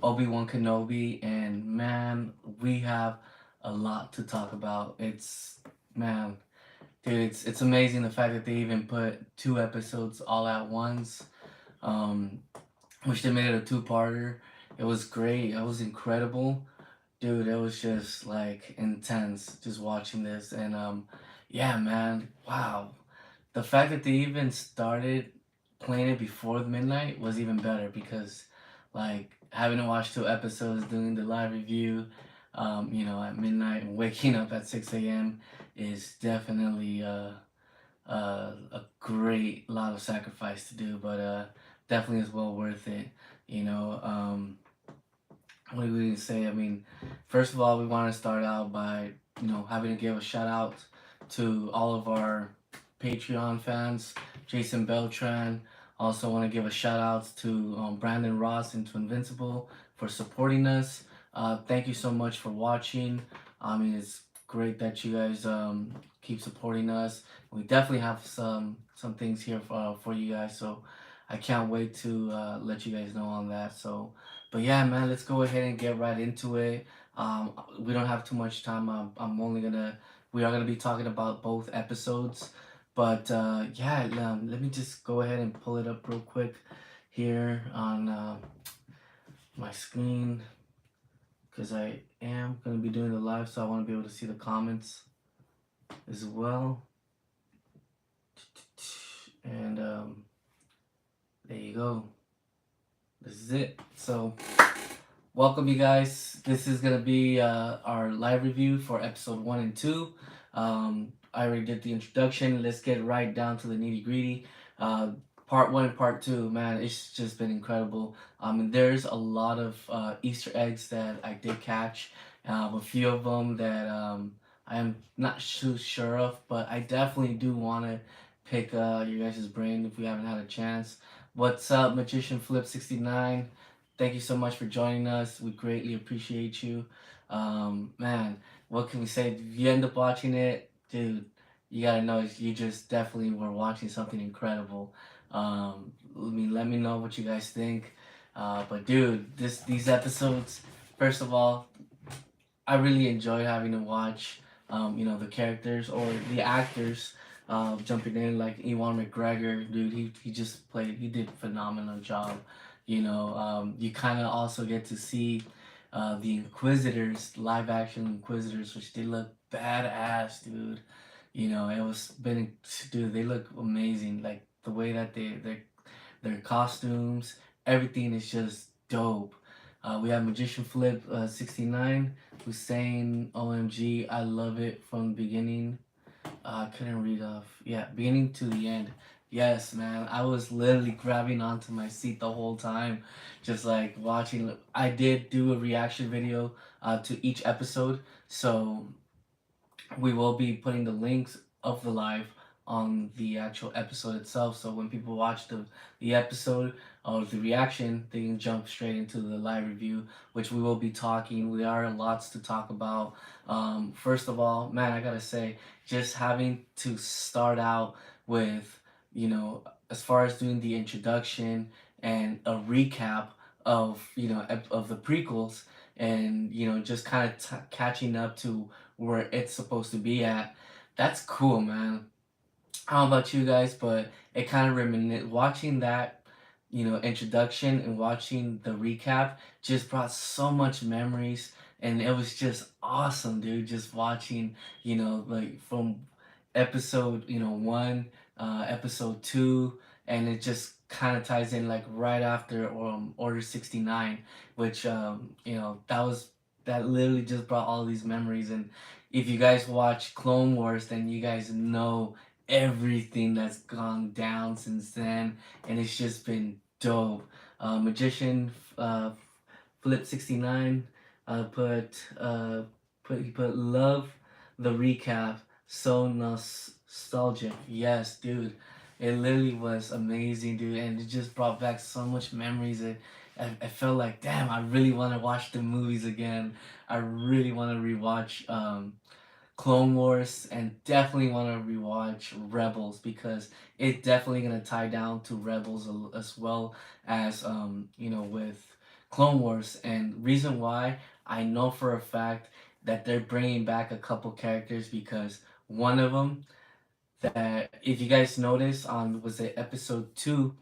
Obi-Wan Kenobi, and man, we have a lot to talk about. Man, dude, it's amazing the fact that they even put two episodes all at once. Um, which they made it a two-parter. It was great. It was incredible, dude. It was just like intense just watching this, and yeah, man, wow. The fact that they even started playing it before midnight was even better because, like, having to watch two episodes, doing the live review, at midnight and waking up at 6 a.m. is definitely a great lot of sacrifice to do, but definitely is well worth it. You know, what do we say? I mean, first of all, we want to start out by having to give a shout out to all of our Patreon fans, Jason Beltran. Also, want to give a shout out to Brandon Ross into Invincible for supporting us. Thank you so much for watching. I mean, it's great that you guys keep supporting us. We definitely have some things here for you guys, so I can't wait to let you guys know on that. So, but yeah, man, let's go ahead and get right into it. We don't have too much time. We are gonna be talking about both episodes, but yeah, let me just go ahead and pull it up real quick here on my screen because I am gonna be doing the live, so I want to be able to see the comments as well. And there you go. This is it. So, welcome you guys. This is gonna be our live review for episode 1 and 2. I already did the introduction. Let's get right down to the nitty gritty. Part 1 and part 2, man, it's just been incredible. There's a lot of Easter eggs that I did catch. A few of them that I am not too sure of, but I definitely do want to pick your guys' brain if we haven't had a chance. What's up, Magician Flip 69? Thank you so much for joining us. We greatly appreciate you. Man, what can we say? If you end up watching it, dude, you gotta know you just definitely were watching something incredible. Let me know what you guys think. But dude, these episodes, first of all, I really enjoy having to watch, the characters or the actors jumping in like Ewan McGregor, dude. He did a phenomenal job. You kind of also get to see the Inquisitors, live action Inquisitors, which they look badass, dude. It was been, dude. They look amazing. Like the way that their costumes, everything is just dope. We have Magician Flip 69 who's saying, OMG, I love it from the beginning. I couldn't read off. Yeah, beginning to the end. Yes, man. I was literally grabbing onto my seat the whole time, just like watching. I did do a reaction video to each episode, so we will be putting the links of the live on the actual episode itself. So when people watch the episode or the reaction, they can jump straight into the live review, which we will be talking. There are lots to talk about. First of all, man, I gotta say, just having to start out with, as far as doing the introduction and a recap of of the prequels, and just kind of catching up to where it's supposed to be at. That's cool, man. I don't know about you guys, but it kind of reminisce watching that, introduction and watching the recap just brought so much memories, and it was just awesome, dude. Just watching, like from episode, one, episode two, and it just kind of ties in like right after Order 69, which that literally just brought all these memories. And if you guys watch Clone Wars, then you guys know everything that's gone down since then, and it's just been dope. Magician Flip 69 he put love the recap, so nostalgic. Yes, dude, it literally was amazing, dude, and it just brought back so much memories. I felt like, damn, I really want to watch the movies again. I really want to rewatch Clone Wars, and definitely want to rewatch Rebels because it's definitely gonna tie down to Rebels as well as with Clone Wars, and reason why I know for a fact that they're bringing back a couple characters because one of them that if you guys notice on was it episode 2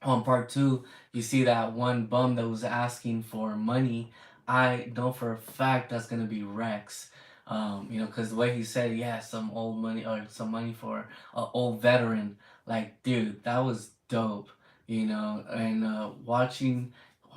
on part two, you see that one bum that was asking for money. I know for a fact that's gonna be Rex. Because the way he said, yeah, some old money or some money for an old veteran. Like, dude, that was dope. And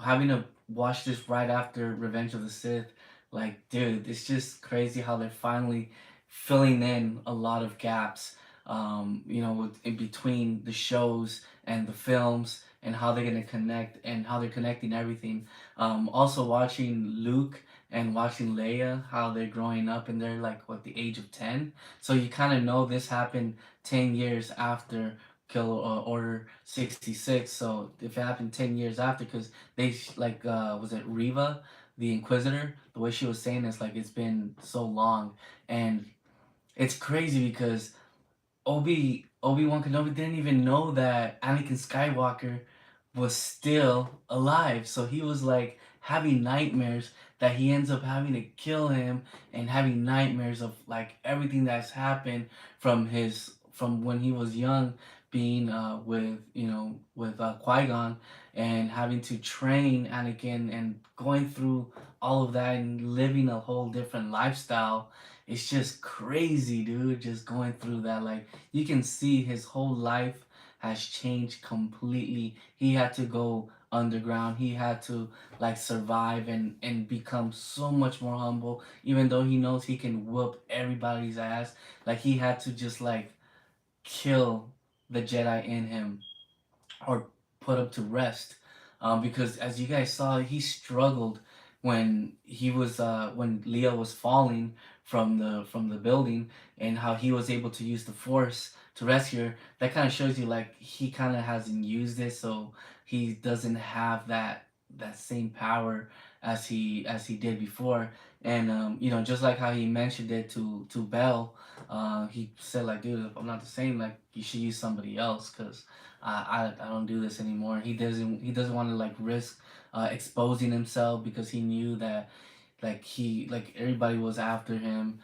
having to watch this right after Revenge of the Sith, like, dude, it's just crazy how they're finally filling in a lot of gaps. In between the shows and the films and how they're gonna connect and how they're connecting everything. Also watching Luke and watching Leia, how they're growing up and they're like what the age of 10. So you kind of know this happened 10 years after Kill Order 66. So if it happened 10 years after, because was it Riva, the Inquisitor? The way she was saying it's like it's been so long, and it's crazy because Obi-Wan Kenobi didn't even know that Anakin Skywalker was still alive. So he was like having nightmares that he ends up having to kill him and having nightmares of like everything that's happened from when he was young being with Qui-Gon and having to train Anakin and going through all of that and living a whole different lifestyle. It's just crazy, dude, just going through that. Like, you can see his whole life has changed completely. He had to go underground. He had to like survive and become so much more humble, even though he knows he can whoop everybody's ass. Like, he had to just like kill the Jedi in him or put him to rest. Because as you guys saw, he struggled when Leo was falling from the building, and how he was able to use the Force to rescue her. That kind of shows you like he kind of hasn't used it, so he doesn't have that same power as he did before. And just like how he mentioned it to Bell, he said like, dude, if I'm not the same, like you should use somebody else because I don't do this anymore. He doesn't want to like risk exposing himself because he knew that like everybody was after him.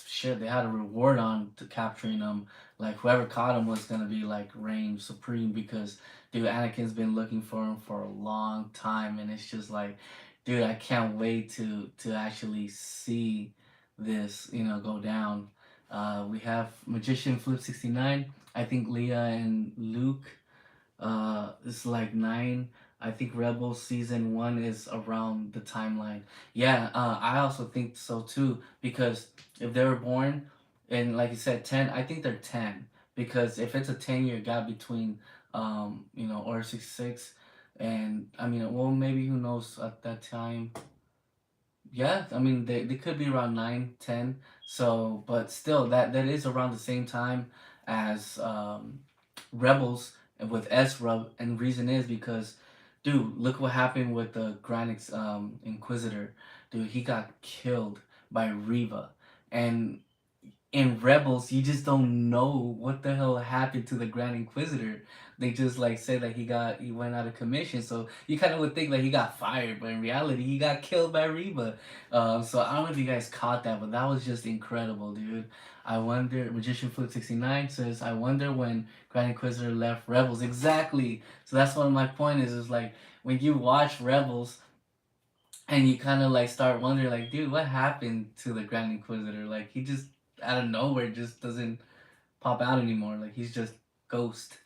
Shit, they had a reward on to capturing him. Like whoever caught him was gonna be like reign supreme because dude, Anakin's been looking for him for a long time, and it's just like, dude, I can't wait to actually see this go down. We have Magician Flip 69. I think Leah and Luke it's like 9. I think Rebels season 1 is around the timeline. Yeah, I also think so too because if they were born in like you said 10, I think they're 10 because if it's a 10-year gap between Order 66 and I mean well maybe who knows at that time. Yeah, I mean they could be around 9, 10. So, but still that is around the same time as Rebels and with Ezra, and reason is because, dude, look what happened with the Inquisitor. Dude, he got killed by Reva, and in Rebels, you just don't know what the hell happened to the Grand Inquisitor. They just like said that he went out of commission, so you kind of would think that he got fired, but in reality, he got killed by Reba. So I don't know if you guys caught that, but that was just incredible, dude. I wonder. Magician Flip 69 says, "I wonder when Grand Inquisitor left Rebels." Exactly. So that's one of my point is like when you watch Rebels and you kind of like start wondering like, dude, what happened to the Grand Inquisitor? Like he just out of nowhere just doesn't pop out anymore. Like he's just ghost,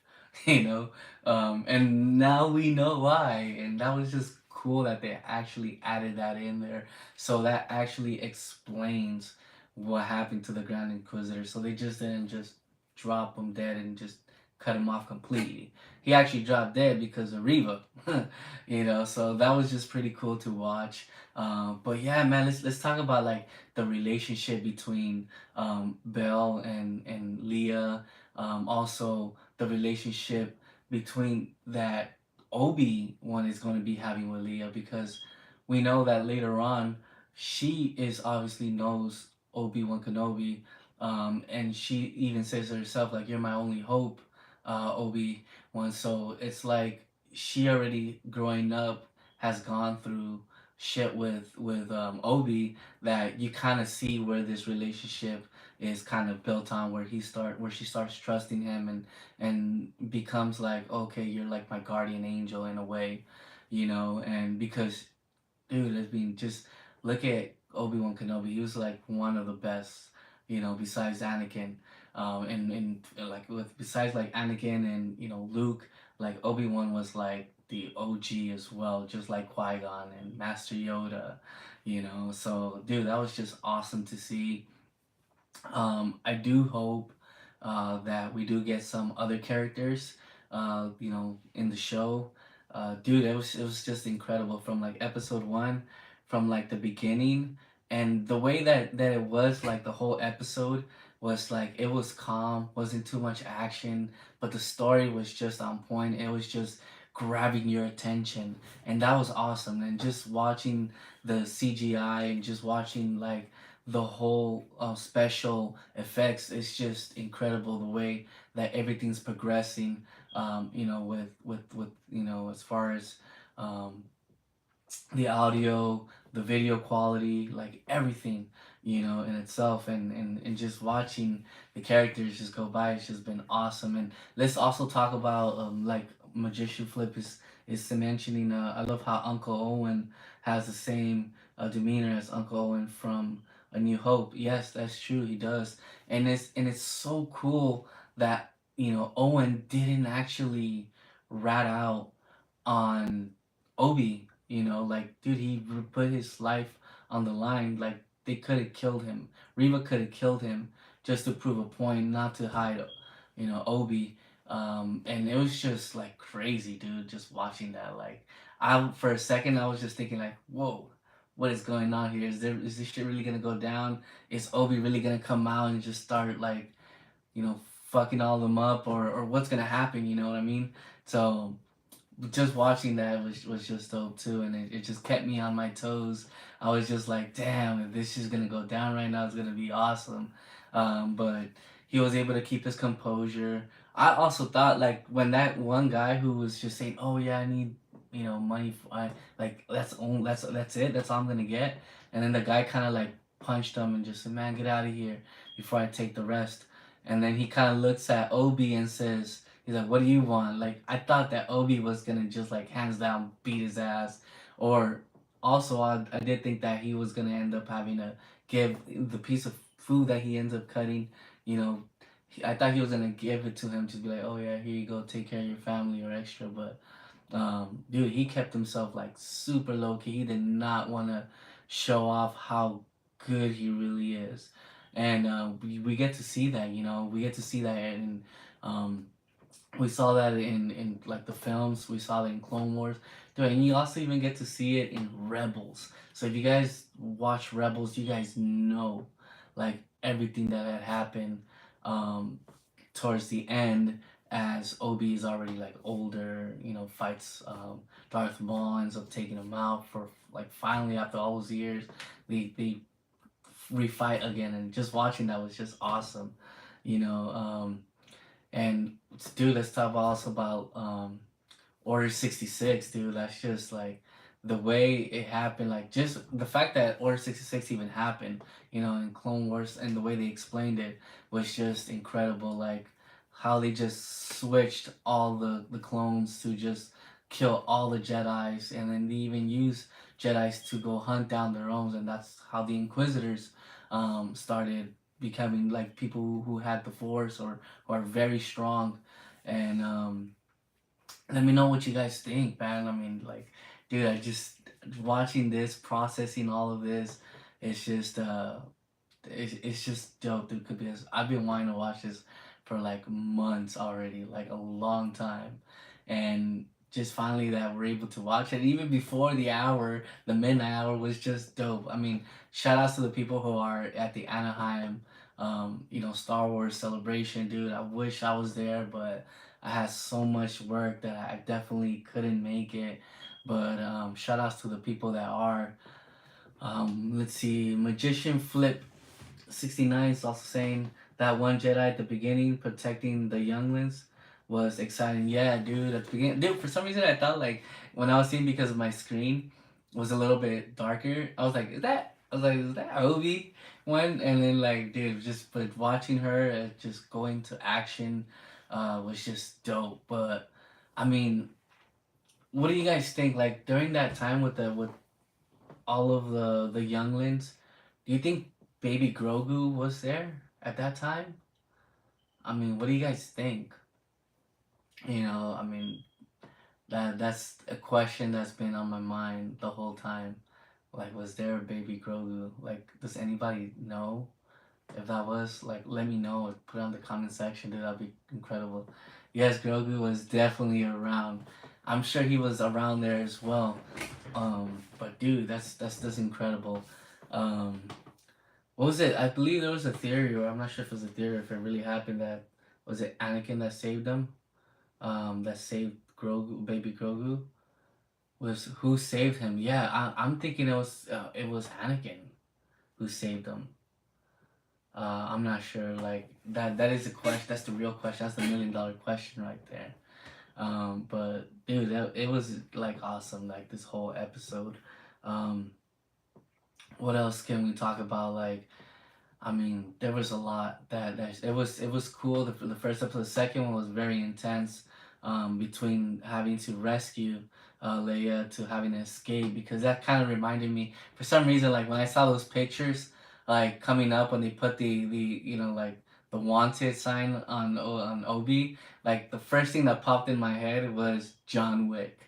you know. And now we know why, and that was just cool that they actually added that in there. So that actually explains what happened to the Grand Inquisitor. So they just didn't just drop him dead and just cut him off completely. He actually dropped dead because of Reva, So that was just pretty cool to watch. But yeah, man, let's talk about like the relationship between Belle and Leah. Also, the relationship between that Obi-Wan is going to be having with Leah because we know that later on she is obviously knows Obi-Wan Kenobi, and she even says to herself like, "You're my only hope, Obi-Wan." So it's like she already growing up has gone through shit with Obi, that you kind of see where this relationship is kind of built on, where she starts trusting him, and becomes like, okay, you're like my guardian angel in a way, and because, dude, I mean, just look at Obi-Wan Kenobi. He was like one of the best, besides Anakin. And like besides like Anakin and Luke, like Obi-Wan was like the OG as well, just like Qui-Gon and Master Yoda, So, dude, that was just awesome to see. I do hope that we do get some other characters, in the show. Dude, it was just incredible from like episode one, from like the beginning, and the way that it was, like the whole episode was like it was calm, wasn't too much action, but the story was just on point. It was just grabbing your attention, and that was awesome. And just watching the CGI and just watching like the whole special effects is just incredible, the way that everything's progressing, with as far as um, the audio, the video quality, like everything, in itself, and just watching the characters just go by, it's just been awesome. And let's also talk about like Magician Flip is mentioning. I love how Uncle Owen has the same demeanor as Uncle Owen from A New Hope. Yes, that's true. He does, and it's so cool that Owen didn't actually rat out on Obi, like, dude, he put his life on the line. Like, they could have killed him. Reva could have killed him just to prove a point, not to hide, Obi. And it was just like crazy, dude, just watching that. Like, for a second, I was just thinking, like, whoa, what is going on here? Is this shit really gonna go down? Is Obi really gonna come out and just start, like, fucking all them up, or what's gonna happen? You know what I mean? So just watching that was just dope too, and it just kept me on my toes. I was just like, damn, if this is gonna go down right now, it's gonna be awesome. But he was able to keep his composure. I also thought, like, when that one guy who was just saying, oh yeah, I need money for, like, that's it, that's all I'm gonna get, and then the guy kind of like punched him and just said, man, get out of here before I take the rest. And then he kind of looks at Obi and says, he's like, "What do you want?" Like, I thought that Obi was gonna just like hands down beat his ass, or also I did think that he was gonna end up having to give the piece of food that he ends up cutting. You know, I thought he was gonna give it to him to be like, "Oh yeah, here you go, take care of your family or extra." But dude, he kept himself like super low key. He did not want to show off how good he really is, and we get to see that. We get to see that in. Um, we saw that in like the films. We saw that in Clone Wars. Dude, and you also even get to see it in Rebels. So if you guys watch Rebels, you guys know like everything that had happened um, towards the end, as Obi is already like older. Fights Darth Maul, ends up taking him out for like finally after all those years. They refight again, and just watching that was just awesome. You know. And dude, let's talk also about Order 66, dude. That's just like the way it happened, like just the fact that Order 66 even happened, in Clone Wars, and the way they explained it was just incredible. Like how they just switched all the clones to just kill all the Jedis, and then they even use Jedis to go hunt down their own, and that's how the Inquisitors started becoming like people who had the Force, or who are very strong. And let me know what you guys think, man. I mean, like, dude, I just watching this, processing all of this, it's just it's just dope, dude. Because I've been wanting to watch this for like months already, like a long time, and just finally that we're able to watch it. Even before the hour, the midnight hour was just dope. I mean, shout outs to the people who are at the Anaheim, Star Wars celebration, dude. I wish I was there, but I had so much work that I definitely couldn't make it. But shout outs to the people that are. Let's see, Magician Flip 69 is also saying that one Jedi at the beginning protecting the younglings. was exciting. Yeah, dude. At the beginning, dude. For some reason, I thought like when I was seeing because of my screen was a little bit darker. I was like, is that? I was like, is that Obi? One and then like, dude, just but watching her just going to action, was just dope. But I mean, what do you guys think? Like during that time with all of the younglings, do you think Baby Grogu was there at that time? I mean, what do you guys think? I mean, that's a question that's been on my mind the whole time. Like, was there a Baby Grogu? Like, does anybody know if that was? Like, let me know. Put it on the comment section, dude. That'd be incredible. Yes, Grogu was definitely around. I'm sure he was around there as well. But dude, that's incredible. Um, what was it? I believe there was a theory, or I'm not sure if it was a theory, or if it really happened. That was it. Anakin that saved him. That saved Grogu, baby Grogu. Was who saved him? Yeah, I'm thinking it was Anakin who saved him. I'm not sure. Like that is the question. That's the real question. That's the $1 million question right there. But dude, it was like awesome. Like this whole episode. Um, what else can we talk about? Like I mean, there was a lot that it was cool. The first episode, the second one was very intense. Between having to rescue Leia to having to escape, because that kind of reminded me for some reason, like when I saw those pictures like coming up when they put the like the wanted sign on Obi, like the first thing that popped in my head was John Wick.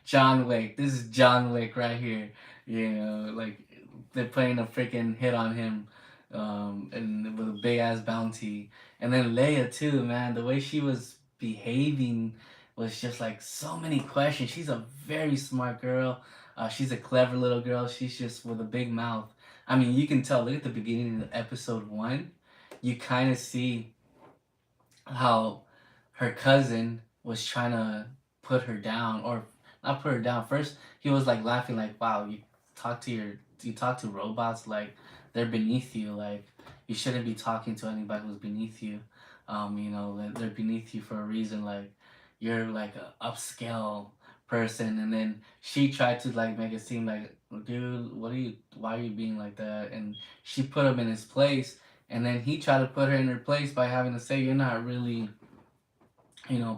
John Wick. This is John Wick right here. Like they're playing a freaking hit on him, and with a big ass bounty. And then Leia too, man. The way she was behaving was just like so many questions. She's a very smart girl. She's a clever little girl. She's just with a big mouth. I mean, you can tell. Look at the beginning of episode one. You kind of see how her cousin was trying to put her down, or not put her down. First he was like laughing, like, wow, you talk to robots like they're beneath you, like you shouldn't be talking to anybody who's beneath you. That they're beneath you for a reason, like you're like a upscale person. And then she tried to like make it seem like, dude, why are you being like that? And she put him in his place, and then he tried to put her in her place by having to say, "You're not really,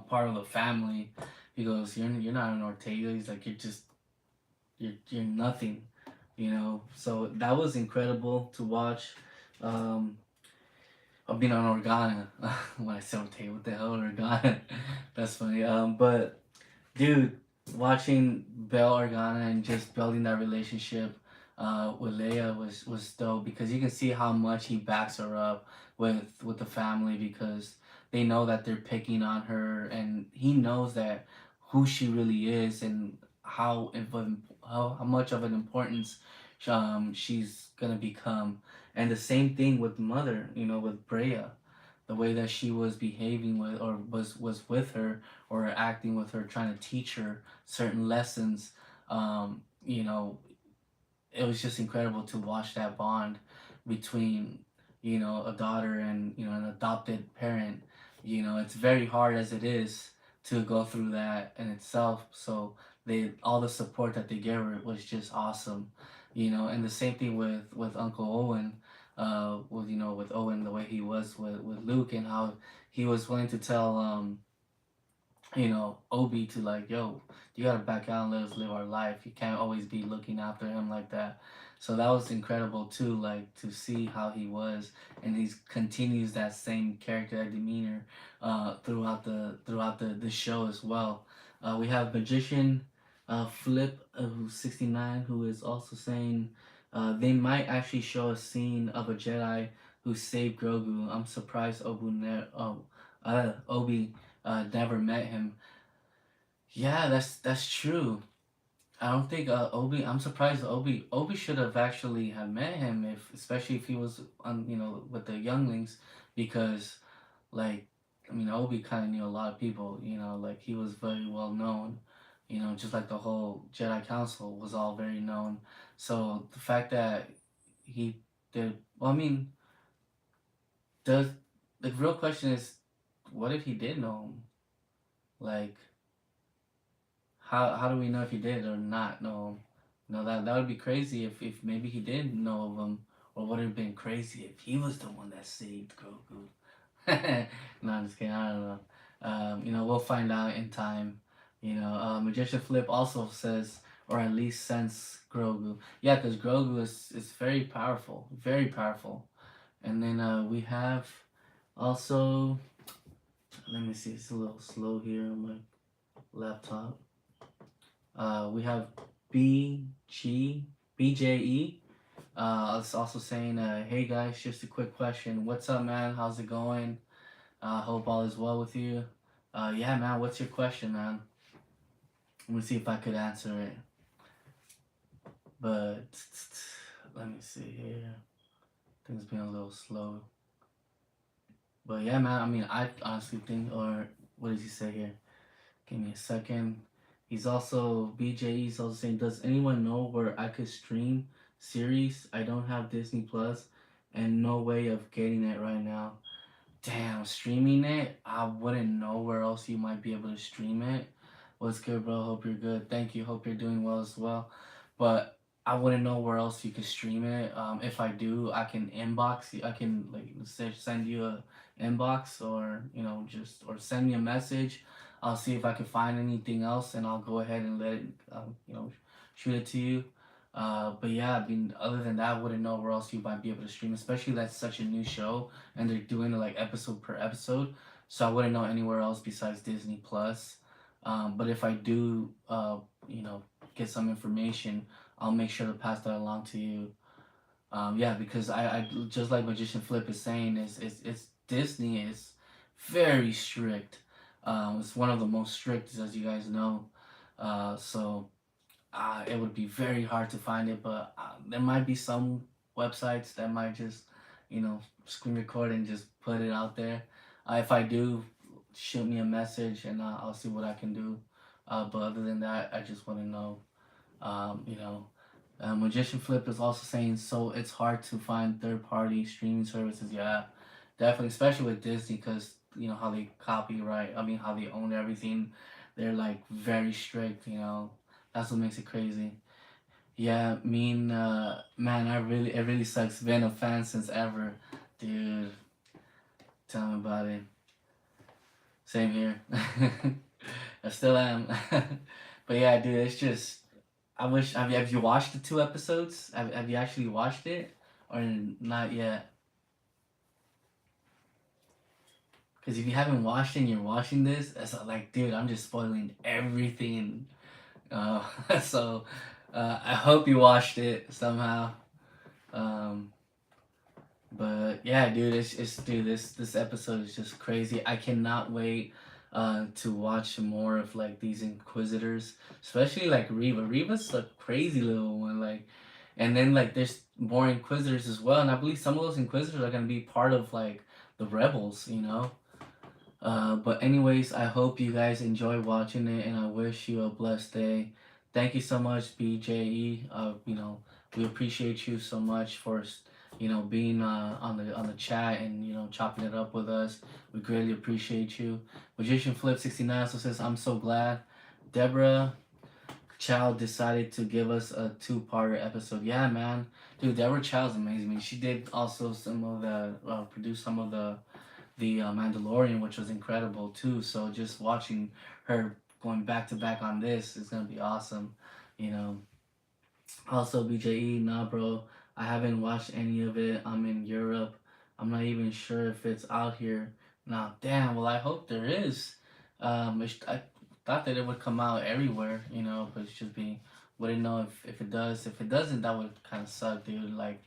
part of the family." He goes, "You're not an Ortega." He's like, "You're nothing." So that was incredible to watch. Um, I've been on Organa. When I say Ortega, what the hell, Organa? That's funny. But dude, watching Bell Organa and just building that relationship with Leia was dope, because you can see how much he backs her up with the family, because they know that they're picking on her, and he knows that who she really is, and how much of an importance she's gonna become. And the same thing with mother, with Brea, the way that she was behaving with, or was with her, or acting with her, trying to teach her certain lessons. It was just incredible to watch that bond between, a daughter and, an adopted parent. It's very hard as it is to go through that in itself. So they all the support that they gave her was just awesome. And the same thing with Uncle Owen, with Owen, the way he was with Luke, and how he was willing to tell Obi to, like, yo, you gotta back out and let us live our life. You can't always be looking after him like that. So that was incredible too, like to see how he was, and he continues that same character, that demeanor, throughout the show as well. We have magician, Flip, who's 69, who is also saying, they might actually show a scene of a Jedi who saved Grogu. I'm surprised Obi never met him. Yeah, that's true. I don't think Obi. I'm surprised Obi should have actually have met him, if especially if he was on with the younglings, because like I mean Obi kind of knew a lot of people. Like he was very well known. Just like the whole Jedi Council was all very known. So the fact that he did, well, I mean, does the real question is, what if he did know him? Like, how do we know if he did or not know him? No, that would be crazy if maybe he did know of him, or would it have been crazy if he was the one that saved Grogu? No, I'm just kidding. I don't know. We'll find out in time. Magician Flip also says, or at least sense Grogu. Yeah, because Grogu is very powerful, very powerful. And then we have also. Let me see. It's a little slow here on my laptop. We have BJE. It's also saying, hey guys, just a quick question. What's up, man? How's it going? Hope all is well with you. Yeah, man, what's your question, man? Let me see if I could answer it. But let me see here. Things being a little slow. But yeah, man, I mean, I honestly think, or what does he say here? Give me a second. He's also, BJE's also saying, does anyone know where I could stream series? I don't have Disney Plus and no way of getting it right now. Damn, streaming it? I wouldn't know where else you might be able to stream it. What's good, bro? Hope you're good. Thank you. Hope you're doing well as well. But I wouldn't know where else you could stream it. If I do, I can inbox you. I can send you a inbox, or just or send me a message. I'll see if I can find anything else, and I'll go ahead and let it shoot it to you. But yeah, I mean, other than that, I wouldn't know where else you might be able to stream, especially that's such a new show and they're doing it like episode per episode. So I wouldn't know anywhere else besides Disney Plus. But if I do, get some information, I'll make sure to pass that along to you. Yeah, because I just like Magician Flip is saying, it's Disney is very strict. It's one of the most strict, as you guys know. So it would be very hard to find it, but there might be some websites that might just, screen record and just put it out there. If I do, shoot me a message and I'll see what I can do. But other than that, I just want to know. Um, you know, Magician Flip is also saying, so it's hard to find third-party streaming services. Yeah, definitely, especially with Disney, because how they copyright. I mean, how they own everything. They're like very strict. That's what makes it crazy. Yeah, mean, man, it really sucks. Been a fan since ever, dude. Tell me about it. Same here. I still am. But yeah, dude, it's just. I wish. Have you watched the two episodes? Have you actually watched it, or not yet? Because if you haven't watched it and you're watching this, it's like, dude, I'm just spoiling everything. Uh, so, I hope you watched it somehow. Um, but yeah, dude, it's dude, this episode is just crazy. I cannot wait to watch more of like these Inquisitors, especially like Reva. Reva's a crazy little one, like, and then like there's more Inquisitors as well, and I believe some of those Inquisitors are gonna be part of like the rebels, but anyways, I hope you guys enjoy watching it, and I wish you a blessed day. Thank you so much, BJE. We appreciate you so much for being on the chat and chopping it up with us. We greatly appreciate you. Magician Flip 69 also says, I'm so glad Deborah Chow decided to give us a two-parter episode. Yeah, man, dude, Deborah Chow's amazing. I mean, she did also some of the produce some of the Mandalorian, which was incredible too. So just watching her going back to back on this is gonna be awesome, you know. Also, BJE, nah, bro, I haven't watched any of it. I'm in Europe. I'm not even sure if it's out here. Nah, damn. Well, I hope there is. I thought that it would come out everywhere, but it's just being. Wouldn't know if it does. If it doesn't, that would kind of suck, dude. Like,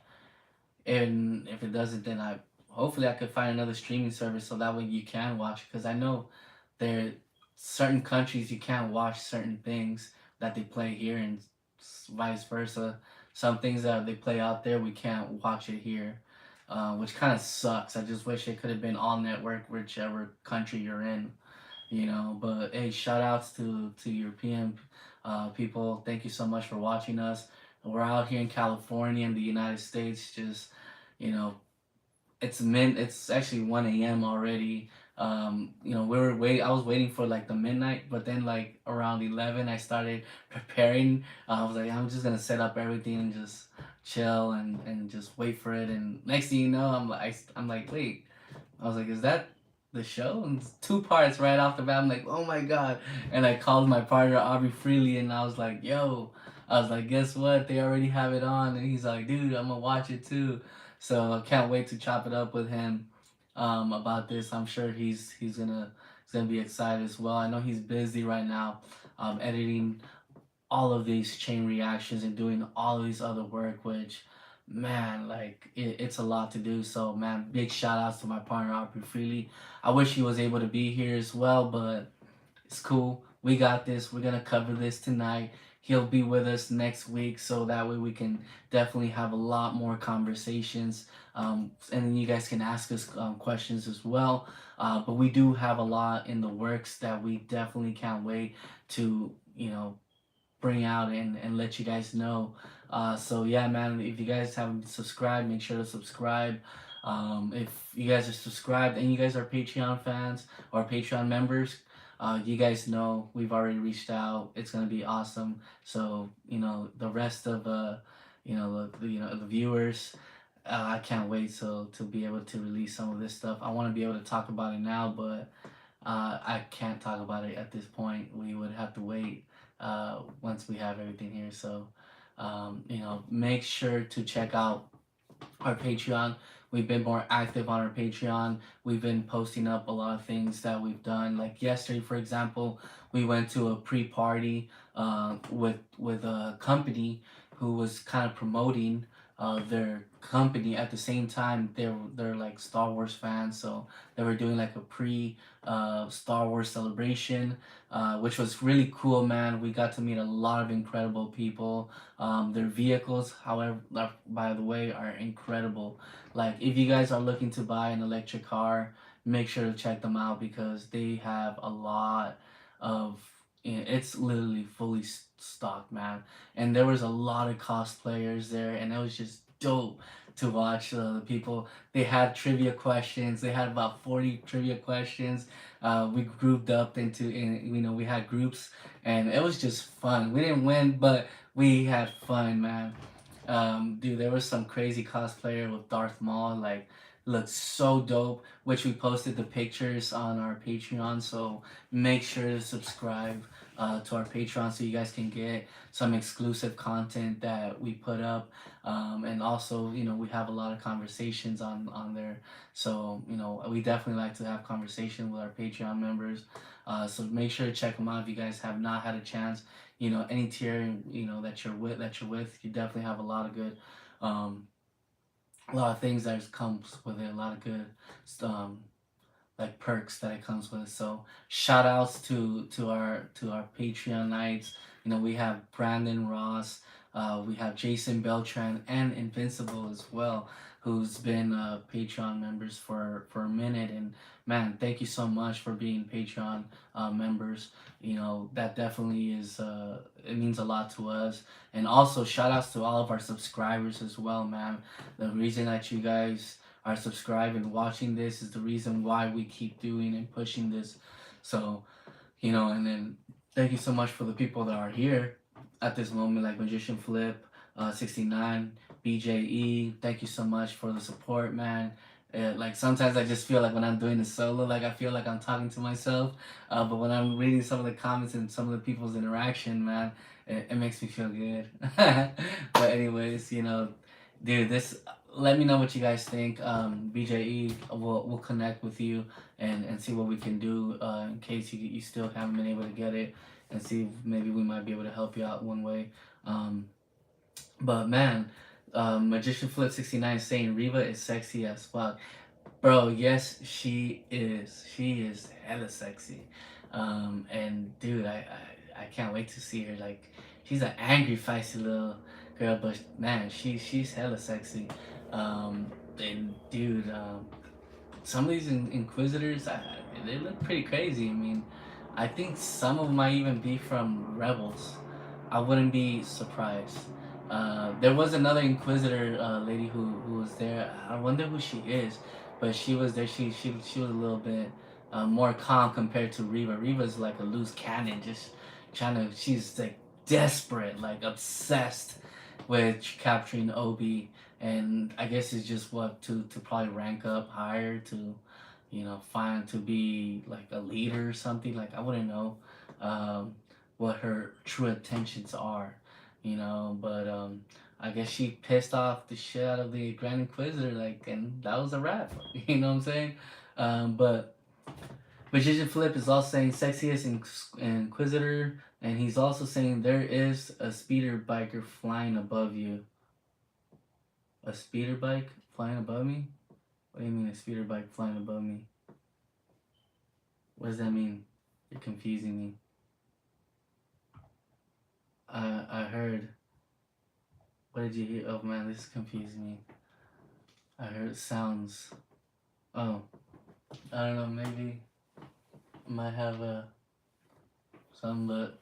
and if it doesn't, then I hopefully I could find another streaming service so that way you can watch. Because I know there certain countries you can't watch certain things that they play here, and vice versa. Some things that they play out there we can't watch it here, which kind of sucks. I just wish it could have been all network whichever country you're in. But hey, shout outs to European people. Thank you so much for watching us. We're out here in California in the United States, just you know it's actually 1 a.m. already. We were wait. I was waiting for like the midnight, but then like around 11, I started preparing. I was like, I'm just gonna set up everything and just chill and just wait for it. And next thing you know, I'm like, wait. I was like, is that the show? And it's two parts right off the bat. I'm like, oh my god. And I called my partner Aubrey Freely, and I was like, yo. I was like, guess what? They already have it on. And he's like, dude, I'm gonna watch it too. So I can't wait to chop it up with him about this. I'm sure he's gonna be excited as well. I know he's busy right now, editing all of these chain reactions and doing all of these other work, which, man, like it's a lot to do. So man, big shout outs to my partner Aubrey Freely. I wish he was able to be here as well, but it's cool. We got this. We're gonna cover this tonight. He'll be with us next week, so that way we can definitely have a lot more conversations. And then you guys can ask us questions as well. But we do have a lot in the works that we definitely can't wait to, bring out and let you guys know. So yeah, man, if you guys haven't subscribed, make sure to subscribe. If you guys are subscribed and you guys are Patreon fans or Patreon members, you guys know we've already reached out. It's gonna be awesome. So the rest of the viewers, I can't wait to be able to release some of this stuff. I want to be able to talk about it now, but I can't talk about it at this point. We would have to wait once we have everything here. So, make sure to check out our Patreon. We've been more active on our Patreon. We've been posting up a lot of things that we've done. Like yesterday, for example, we went to a pre-party with a company who was kind of promoting their company. At the same time, they're like Star Wars fans, so they were doing like a pre Star Wars celebration, which was really cool, man. We got to meet a lot of incredible people. Their vehicles, however, by the way, are incredible. Like, if you guys are looking to buy an electric car, make sure to check them out because they have a lot of. It's literally fully stocked, man. And there was a lot of cosplayers there, and it was just dope to watch the people. They had trivia questions. They had about 40 trivia questions. We grouped up we had groups, and it was just fun. We didn't win, but we had fun, man. Dude, there was some crazy cosplayer with Darth Maul, like, looked so dope, which we posted the pictures on our Patreon. So make sure to subscribe to our Patreon so you guys can get some exclusive content that we put up. And also, we have a lot of conversations on there. So, we definitely like to have conversation with our Patreon members. So make sure to check them out if you guys have not had a chance. Any tier, that you're with, you definitely have a lot of good, a lot of things that comes with it, a lot of good, um, like perks that it comes with. So shout outs to our Patreon nights. We have Brandon Ross, we have Jason Beltran and Invincible as well, who's been Patreon members for a minute. And man, thank you so much for being Patreon members. That definitely is it means a lot to us. And also shout outs to all of our subscribers as well, man. The reason that you guys are subscribed and watching this is the reason why we keep doing and pushing this. So, and then thank you so much for the people that are here at this moment, like Magician Flip, 69, BJE. Thank you so much for the support, man. Like, sometimes I just feel like when I'm doing the solo, like I feel like I'm talking to myself. But when I'm reading some of the comments and some of the people's interaction, man, it makes me feel good. But anyways, dude, this, let me know what you guys think. BJE, we'll connect with you and see what we can do in case you still haven't been able to get it, and see if maybe we might be able to help you out one way. But man, Magician Flip 69 saying Reva is sexy as fuck. Bro, yes, she is. She is hella sexy. And dude, I can't wait to see her. Like, she's an angry, feisty little girl, but man, she's hella sexy. And dude, some of these Inquisitors, they look pretty crazy. I mean, I think some of them might even be from Rebels. I wouldn't be surprised. There was another Inquisitor lady who was there. I wonder who she is, but she was there. She was a little bit more calm compared to Reva. Reva's like a loose cannon, just trying to. She's like desperate, like obsessed with capturing Obi, and I guess it's just what to probably rank up higher to, find to be like a leader or something. Like I wouldn't know, what her true intentions are, but I guess she pissed off the shit out of the Grand Inquisitor, like, and that was a wrap. You know what I'm saying? But Magician Flip is also saying sexiest Inquisitor, and he's also saying there is a speeder biker flying above you. A speeder bike flying above me? What do you mean a speeder bike flying above me? What does that mean? You're confusing me. I heard. What did you hear? Oh man, this is confusing me. I heard sounds. Oh, I don't know. Maybe I might have some, but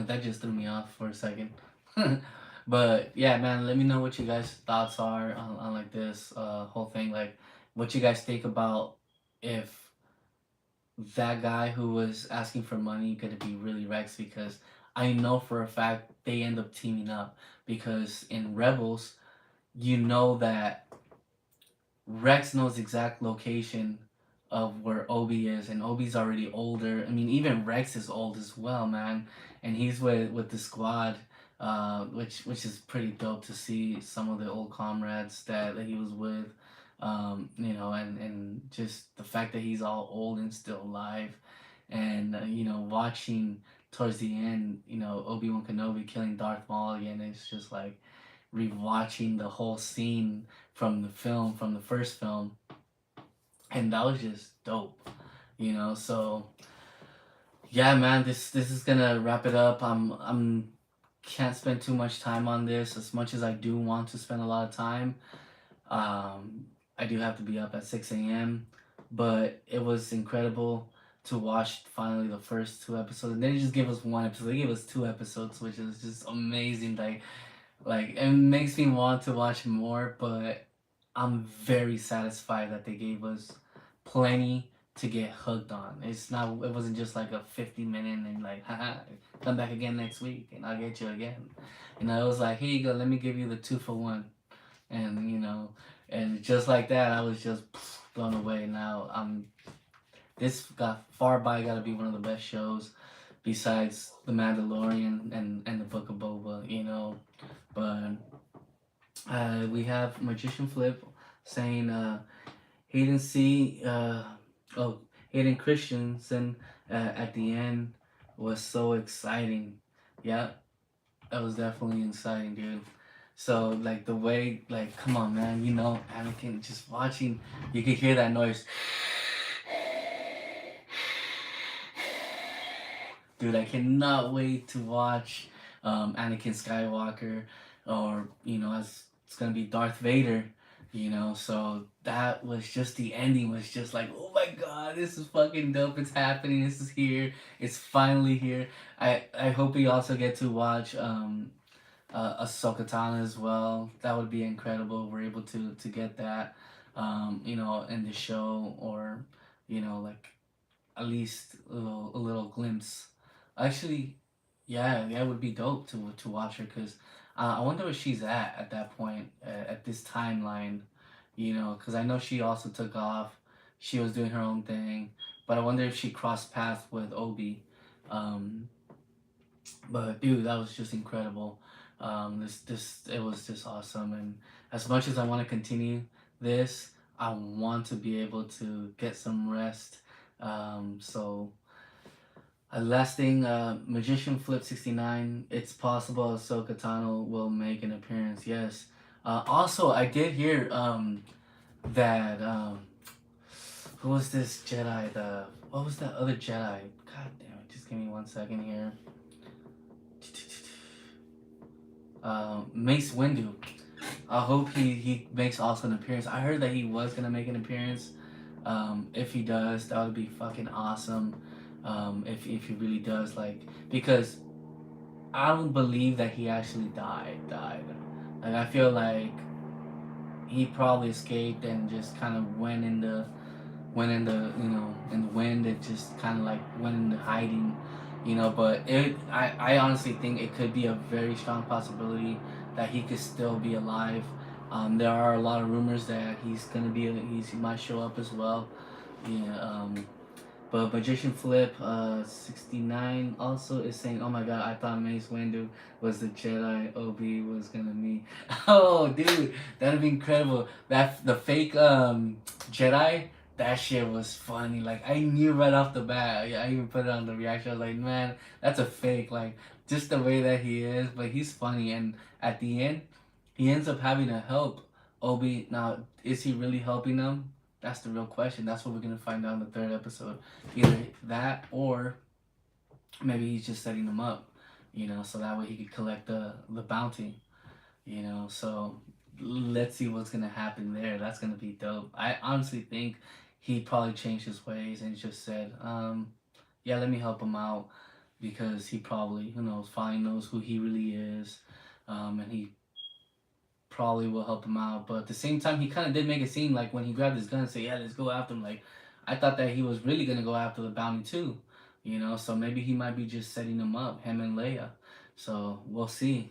that just threw me off for a second. But yeah, man, let me know what you guys' thoughts are on like this whole thing. Like, what you guys think about if that guy who was asking for money gonna be really Rex, because I know for a fact they end up teaming up, because in Rebels, you know that Rex knows the exact location of where Obi is, and Obi's already older. I mean, even Rex is old as well, man, and he's with the squad, which is pretty dope to see some of the old comrades that he was with, and just the fact that he's all old and still alive, and watching towards the end, Obi-Wan Kenobi killing Darth Maul again. It's just like rewatching the whole scene from from the first film, and that was just dope. So yeah, man, this is gonna wrap it up. I'm can't spend too much time on this, as much as I do want to spend a lot of time. um I do have to be up at 6 a.m., but it was incredible to watch finally the first two episodes, and they just gave us one episode. They gave us two episodes, which is just amazing. Like it makes me want to watch more, but I'm very satisfied that they gave us plenty to get hooked on. It wasn't just like a 50-minute and like, haha, come back again next week and I'll get you again. It was like, here you go, let me give you the 2-for-1. And and just like that, I was just blown away. Now this got far by gotta be one of the best shows besides The Mandalorian and the Book of Boba. But we have Magician Flip saying Hayden C. Hayden Christensen at the end was so exciting. Yeah, that was definitely exciting, dude. So like the way, like, come on, man, Anakin just watching, you could hear that noise. Dude, I cannot wait to watch Anakin Skywalker, or as it's gonna be Darth Vader. So that was just, the ending was just like, oh my god, this is fucking dope. It's happening. This is here. It's finally here. I hope we also get to watch Ahsoka Tano as well. That would be incredible. We're able to get that, in the show, or like at least a little glimpse. Actually, yeah, it would be dope to watch her, because I wonder where she's at that point, at this timeline, because I know she also took off. She was doing her own thing, but I wonder if she crossed paths with Obi. Um, but dude, that was just incredible. This it was just awesome, and as much as I want to continue this, I want to be able to get some rest. So last thing, Magician Flip 69. It's possible Ahsoka Tano will make an appearance. Yes. Also, I did hear that who was this Jedi? What was that other Jedi? God damn it! Just give me 1 second here. Mace Windu. I hope he makes also an appearance. I heard that he was gonna make an appearance. If he does, that would be fucking awesome. If he really does, like, because I don't believe that he actually died. Like, I feel like he probably escaped and just kind of went went in the in the wind. It just kind of like went into hiding, But I honestly think it could be a very strong possibility that he could still be alive. There are a lot of rumors that he might show up as well. Yeah. But Magician Flip 69 also is saying, "Oh my God, I thought Mace Windu was the Jedi Obi was gonna meet." Oh, dude, that'd be incredible. The fake Jedi, that shit was funny. Like I knew right off the bat. I even put it on the reaction. I was like, man, that's a fake. Like just the way that he is, but he's funny. And at the end, he ends up having to help Obi. Now, is he really helping them? That's the real question. That's what we're gonna find out in the third episode. Either that or maybe he's just setting them up, so that way he could collect the bounty, So let's see what's gonna happen there. That's gonna be dope. I honestly think he probably changed his ways and just said, yeah, let me help him out because he probably, who knows, finally knows who he really is, and he probably will help him out. But at the same time, he kind of did make it seem like when he grabbed his gun and said, "Yeah, let's go after him." Like, I thought that he was really gonna go after the bounty too, So maybe he might be just setting him up, him and Leia. So we'll see,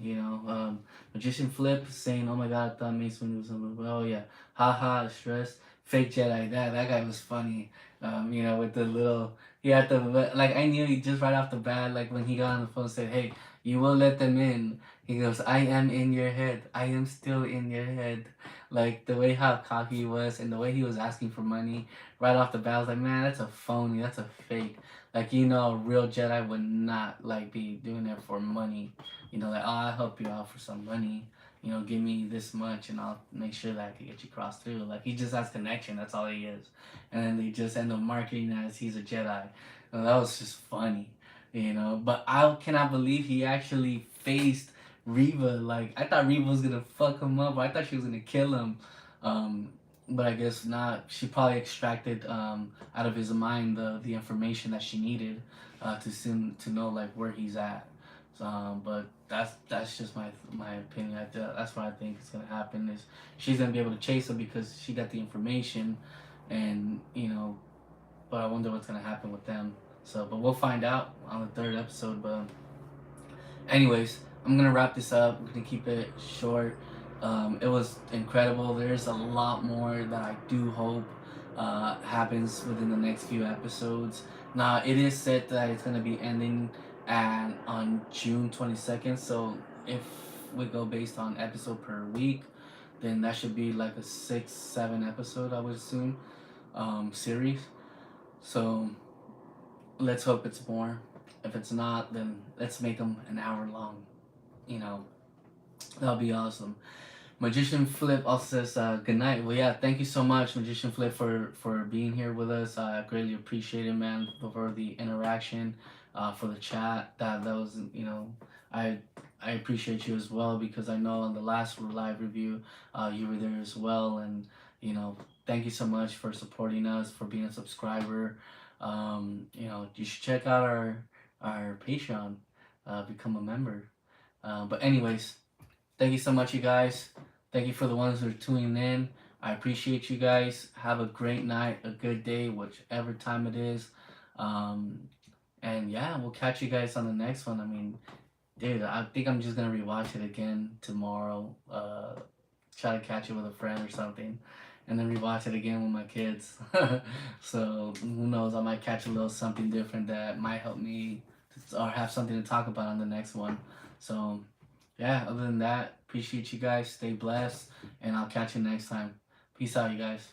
Magician Flip saying, "Oh my God, I thought Mace Windu was something." Oh yeah, haha, stress, fake Jedi. That guy was funny. With the little he had the like I knew he just right off the bat, like when he got on the phone and said, "Hey, you will let them in." He goes, "I am in your head. I am still in your head." Like the way how cocky he was and the way he was asking for money right off the bat, I was like, man, that's a phony. That's a fake. Like, a real Jedi would not like be doing it for money. Like, oh, I'll help you out for some money. Give me this much and I'll make sure that I can get you crossed through. Like, he just has connection. That's all he is. And then they just end up marketing as he's a Jedi. And that was just funny. But I cannot believe he actually faced Reva. Like I thought Reva was gonna fuck him up. I thought she was gonna kill him. Um, but I guess not. She probably extracted out of his mind the information that she needed to know like where he's at. But that's just my opinion. That's what I think is gonna happen. Is she's gonna be able to chase him because she got the information, and But I wonder what's gonna happen with them. So, but we'll find out on the third episode. But anyways, I'm gonna wrap this up. We're gonna keep it short. It was incredible. There's a lot more that I do hope happens within the next few episodes. Now, it is said that it's gonna be ending on June 22nd. So if we go based on episode per week, then that should be like a 6, 7 episode, I would assume, series. So let's hope it's more. If it's not, then let's make them an hour long. You know, that'll be awesome. Magician Flip also says, good night. Well, yeah, thank you so much, Magician Flip, for being here with us. I greatly appreciate it, man, for the interaction, for the chat. That was, I I appreciate you as well because I know on the last live review, you were there as well. And, thank you so much for supporting us, for being a subscriber. You should check out our Patreon, become a member. But anyways, thank you so much, you guys. Thank you for the ones who are tuning in. I appreciate you guys. Have a great night, a good day, whichever time it is. And yeah, we'll catch you guys on the next one. I mean, dude, I think I'm just gonna rewatch it again tomorrow. Try to catch it with a friend or something, and then rewatch it again with my kids. So who knows? I might catch a little something different that might help me or have something to talk about on the next one. So yeah, other than that, appreciate you guys. Stay blessed, and I'll catch you next time. Peace out, you guys.